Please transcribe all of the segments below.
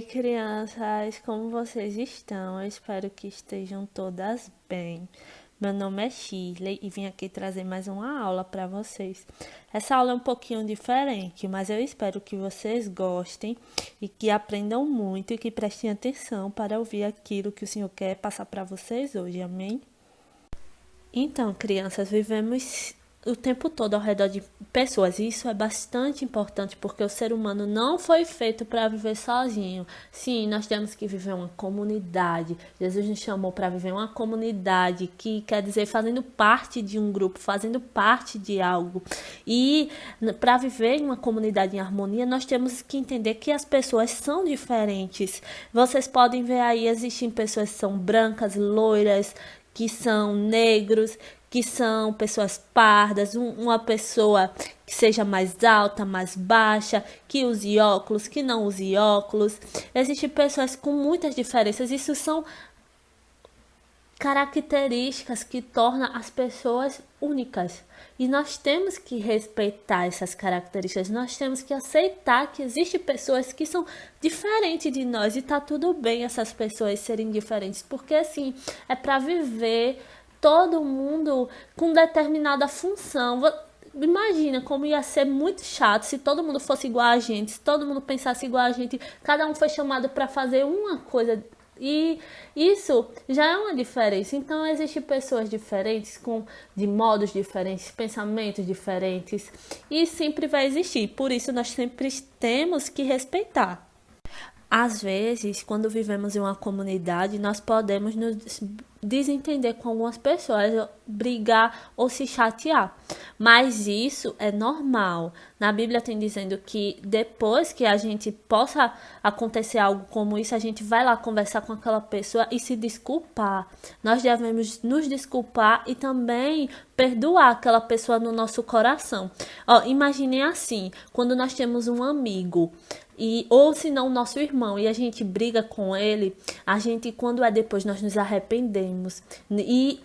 Crianças, como vocês estão? Eu espero que estejam todas bem. Meu nome é Shirley e vim aqui trazer mais uma aula para vocês. Essa aula é um pouquinho diferente, mas eu espero que vocês gostem e que aprendam muito e que prestem atenção para ouvir aquilo que o Senhor quer passar para vocês hoje. Amém? Então, crianças, vivemos o tempo todo ao redor de pessoas, e isso é bastante importante porque o ser humano não foi feito para viver sozinho. Sim, nós temos que viver uma comunidade. Jesus nos chamou para viver uma comunidade, que quer dizer fazendo parte de um grupo, fazendo parte de algo. E para viver em uma comunidade em harmonia, nós temos que entender que as pessoas são diferentes. Vocês podem ver aí, existem pessoas que são brancas, loiras, que são negros, que são pessoas pardas, uma pessoa que seja mais alta, mais baixa, que use óculos, que não use óculos. Existem pessoas com muitas diferenças. Isso são características que tornam as pessoas únicas. E nós temos que respeitar essas características, nós temos que aceitar que existem pessoas que são diferentes de nós e tá tudo bem essas pessoas serem diferentes, porque assim, é para viver todo mundo com determinada função. Imagina como ia ser muito chato se todo mundo fosse igual a gente, se todo mundo pensasse igual a gente, cada um foi chamado para fazer uma coisa. E isso já é uma diferença. Então, existem pessoas diferentes, de modos diferentes, pensamentos diferentes. E sempre vai existir. Por isso, nós sempre temos que respeitar. Às vezes, quando vivemos em uma comunidade, nós podemos nos desentender com algumas pessoas, brigar ou se chatear. Mas isso é normal. Na Bíblia tem dizendo que depois que a gente possa acontecer algo como isso, a gente vai lá conversar com aquela pessoa e se desculpar. Nós devemos nos desculpar e também perdoar aquela pessoa no nosso coração. Imaginem assim, quando nós temos um amigo, ou se não, nosso irmão, e a gente briga com ele, a gente, quando é depois, nós nos arrependemos,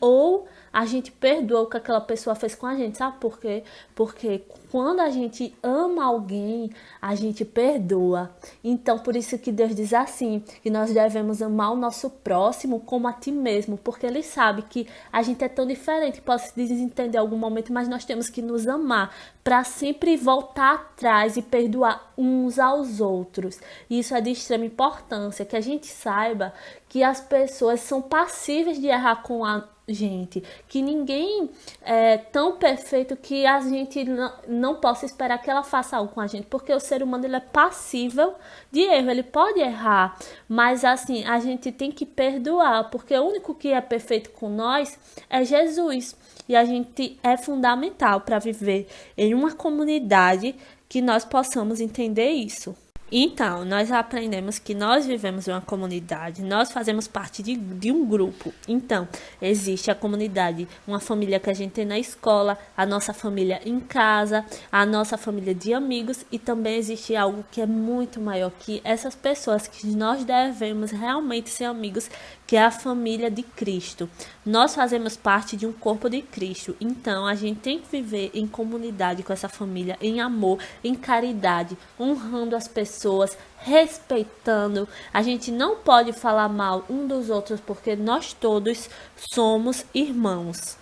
ou a gente perdoa o que aquela pessoa fez com a gente, sabe por quê? Porque quando a gente ama alguém, a gente perdoa. Então, por isso que Deus diz assim, que nós devemos amar o nosso próximo como a ti mesmo, porque Ele sabe que a gente é tão diferente, pode se desentender em algum momento, mas nós temos que nos amar para sempre voltar atrás e perdoar uns aos outros. E isso é de extrema importância, que a gente saiba que as pessoas são passíveis de errar com a gente, que ninguém é tão perfeito que a gente não possa esperar que ela faça algo com a gente, porque o ser humano ele é passível de erro, ele pode errar, mas assim, a gente tem que perdoar, porque o único que é perfeito com nós é Jesus, e a gente é fundamental para viver em uma comunidade que nós possamos entender isso. Então, nós aprendemos que nós vivemos em uma comunidade, nós fazemos parte de um grupo. Então, existe a comunidade, uma família que a gente tem na escola, a nossa família em casa, a nossa família de amigos, e também existe algo que é muito maior que essas pessoas que nós devemos realmente ser amigos, que é a família de Cristo. Nós fazemos parte de um corpo de Cristo, então a gente tem que viver em comunidade com essa família, em amor, em caridade, honrando as pessoas, respeitando. A gente não pode falar mal um dos outros, porque nós todos somos irmãos.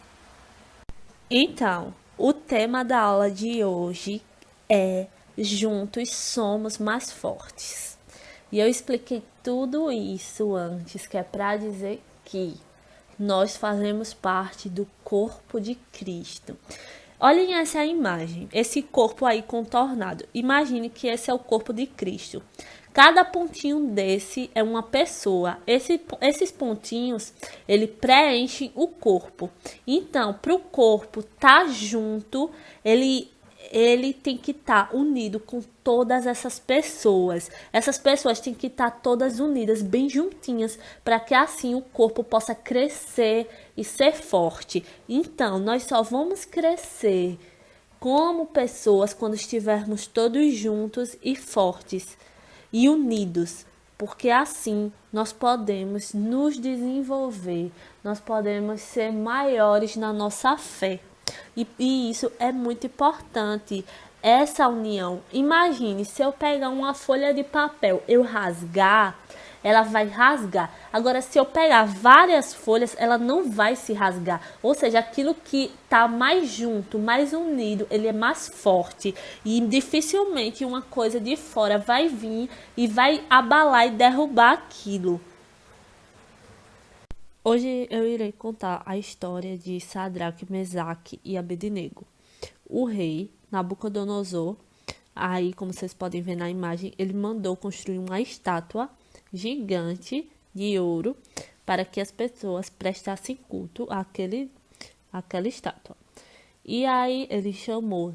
Então, o tema da aula de hoje é Juntos Somos Mais Fortes. E eu expliquei tudo isso antes, que é para dizer que nós fazemos parte do corpo de Cristo. Olhem essa imagem, esse corpo aí contornado. Imagine que esse é o corpo de Cristo. Cada pontinho desse é uma pessoa. Esses pontinhos, ele preenche o corpo. Então, para o corpo estar junto, ele tem que estar unido com todas essas pessoas. Essas pessoas têm que estar todas unidas, bem juntinhas, para que assim o corpo possa crescer e ser forte. Então, nós só vamos crescer como pessoas quando estivermos todos juntos e fortes e unidos. Porque assim nós podemos nos desenvolver, nós podemos ser maiores na nossa fé. E isso é muito importante. essa união. Imagine, se eu pegar uma folha de papel, eu rasgar, ela vai rasgar. Agora, se eu pegar várias folhas, ela não vai se rasgar. Ou seja, aquilo que está mais junto, mais unido, ele é mais forte. E dificilmente uma coisa de fora vai vir e vai abalar e derrubar aquilo. Hoje eu irei contar a história de Sadraque, Mesaque e Abednego. O rei Nabucodonosor, aí como vocês podem ver na imagem, ele mandou construir uma estátua gigante de ouro para que as pessoas prestassem culto àquela estátua. E aí ele chamou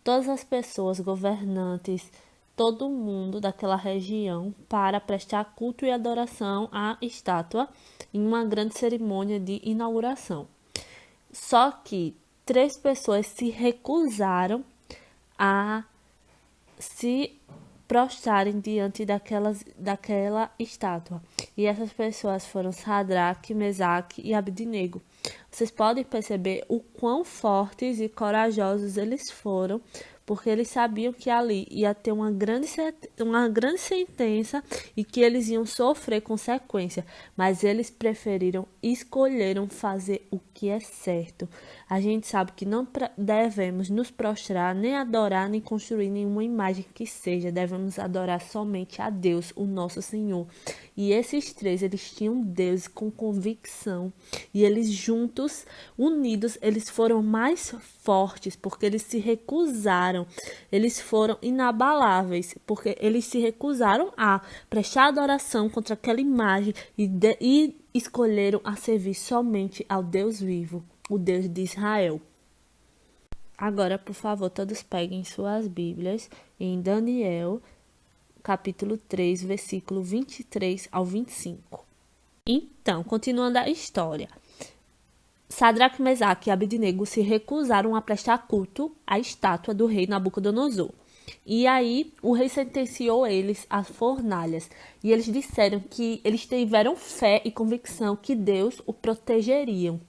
todas as pessoas, governantes, todo mundo daquela região para prestar culto e adoração à estátua em uma grande cerimônia de inauguração. Só que 3 pessoas se recusaram a se prostrarem diante daquela estátua. E essas pessoas foram Sadraque, Mesaque e Abednego. Vocês podem perceber o quão fortes e corajosos eles foram, porque eles sabiam que ali ia ter uma grande sentença e que eles iam sofrer consequência, mas eles escolheram fazer o que é certo. A gente sabe que não devemos nos prostrar, nem adorar, nem construir nenhuma imagem que seja. Devemos adorar somente a Deus, o nosso Senhor. E esses 3, eles tinham Deus com convicção. E eles juntos, unidos, eles foram mais fortes, porque eles se recusaram. Eles foram inabaláveis, porque eles se recusaram a prestar adoração contra aquela imagem e escolheram a servir somente ao Deus vivo, o Deus de Israel. Agora, por favor, todos peguem suas Bíblias em Daniel, capítulo 3, versículo 23 ao 25. Então, continuando a história. Sadraque, Mesaque e Abednego se recusaram a prestar culto à estátua do rei Nabucodonosor. E aí o rei sentenciou eles às fornalhas. E eles disseram que eles tiveram fé e convicção que Deus o protegeria.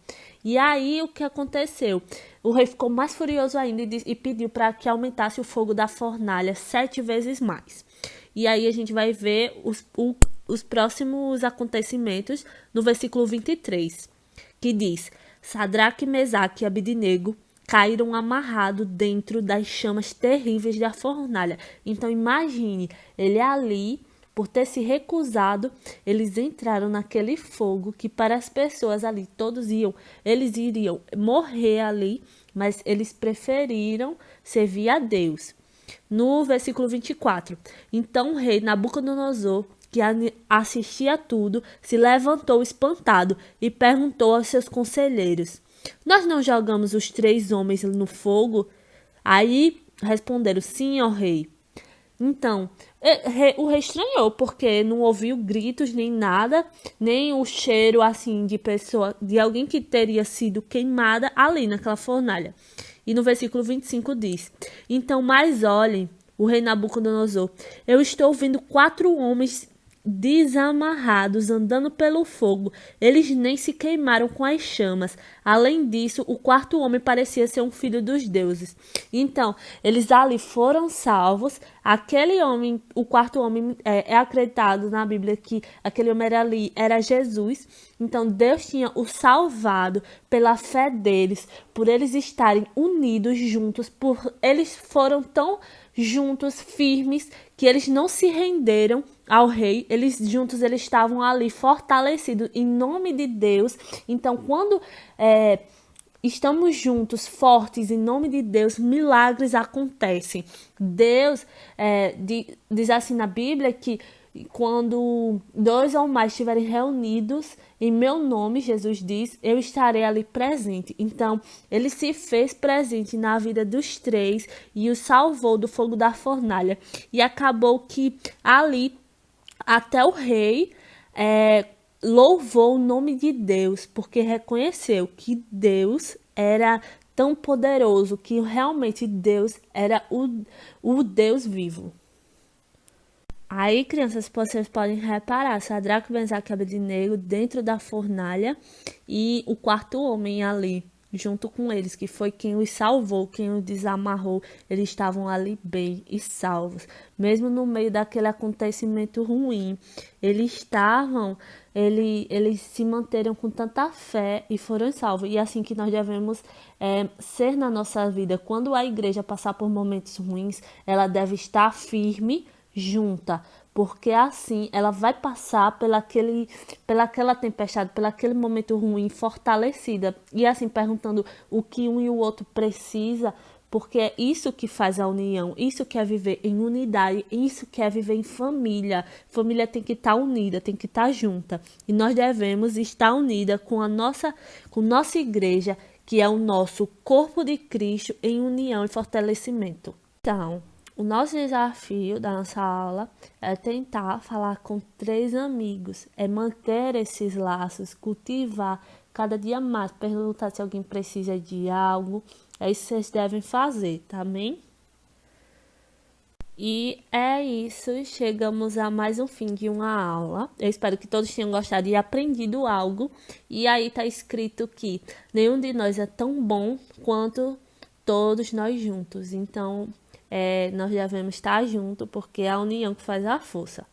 E aí o que aconteceu? O rei ficou mais furioso ainda e pediu para que aumentasse o fogo da fornalha 7 vezes mais. E aí a gente vai ver os próximos acontecimentos no versículo 23, que diz: Sadraque, Mesaque e Abednego caíram amarrados dentro das chamas terríveis da fornalha. Então imagine, ele ali, por ter se recusado, eles entraram naquele fogo que para as pessoas ali, eles iriam morrer ali, mas eles preferiram servir a Deus. No versículo 24, então o rei Nabucodonosor, que assistia a tudo, se levantou espantado e perguntou aos seus conselheiros: Nós não jogamos os 3 homens no fogo? Aí responderam: Sim, ó rei. Então, o rei estranhou, porque não ouviu gritos nem nada, nem o cheiro assim de alguém que teria sido queimada ali naquela fornalha. E no versículo 25 diz: Então, mais olhem, o rei Nabucodonosor, eu estou vendo 4 homens desamarrados andando pelo fogo. Eles nem se queimaram com as chamas. Além disso, o 4º homem parecia ser um filho dos deuses. Então, eles ali foram salvos. Aquele homem, o 4º homem, é acreditado na Bíblia que aquele homem era Jesus. Então, Deus tinha o salvado pela fé deles, por eles estarem unidos juntos, eles foram tão juntos, firmes, que eles não se renderam ao rei. Eles juntos, eles estavam ali fortalecidos em nome de Deus. Então, quando estamos juntos, fortes em nome de Deus, milagres acontecem. Deus diz assim na Bíblia que quando 2 ou mais estiverem reunidos em meu nome, Jesus diz, eu estarei ali presente. Então, ele se fez presente na vida dos 3 e os salvou do fogo da fornalha. E acabou que ali, até o rei louvou o nome de Deus, porque reconheceu que Deus era tão poderoso, que realmente Deus era o Deus vivo. Aí, crianças, vocês podem reparar, Sadraque, Mesaque e Abednego dentro da fornalha e o 4º homem ali junto com eles, que foi quem os salvou, quem os desamarrou. Eles estavam ali bem e salvos, mesmo no meio daquele acontecimento ruim. Eles se manteram com tanta fé e foram salvos. E é assim que nós devemos ser na nossa vida. Quando a igreja passar por momentos ruins, ela deve estar firme, junta, porque assim ela vai passar pelaquela tempestade, pelaquele momento ruim, fortalecida, e assim perguntando o que um e o outro precisa, porque é isso que faz a união, isso que é viver em unidade, isso que é viver em família. Família tem que estar unida, tem que estar junta, e nós devemos estar unida com nossa igreja, que é o nosso corpo de Cristo em união e fortalecimento. Então, o nosso desafio da nossa aula é tentar falar com 3 amigos, é manter esses laços, cultivar cada dia mais, perguntar se alguém precisa de algo, é isso que vocês devem fazer, tá bem? E é isso, chegamos a mais um fim de uma aula. Eu espero que todos tenham gostado e aprendido algo. E aí tá escrito que nenhum de nós é tão bom quanto todos nós juntos. Então, nós devemos estar juntos porque é a união que faz a força.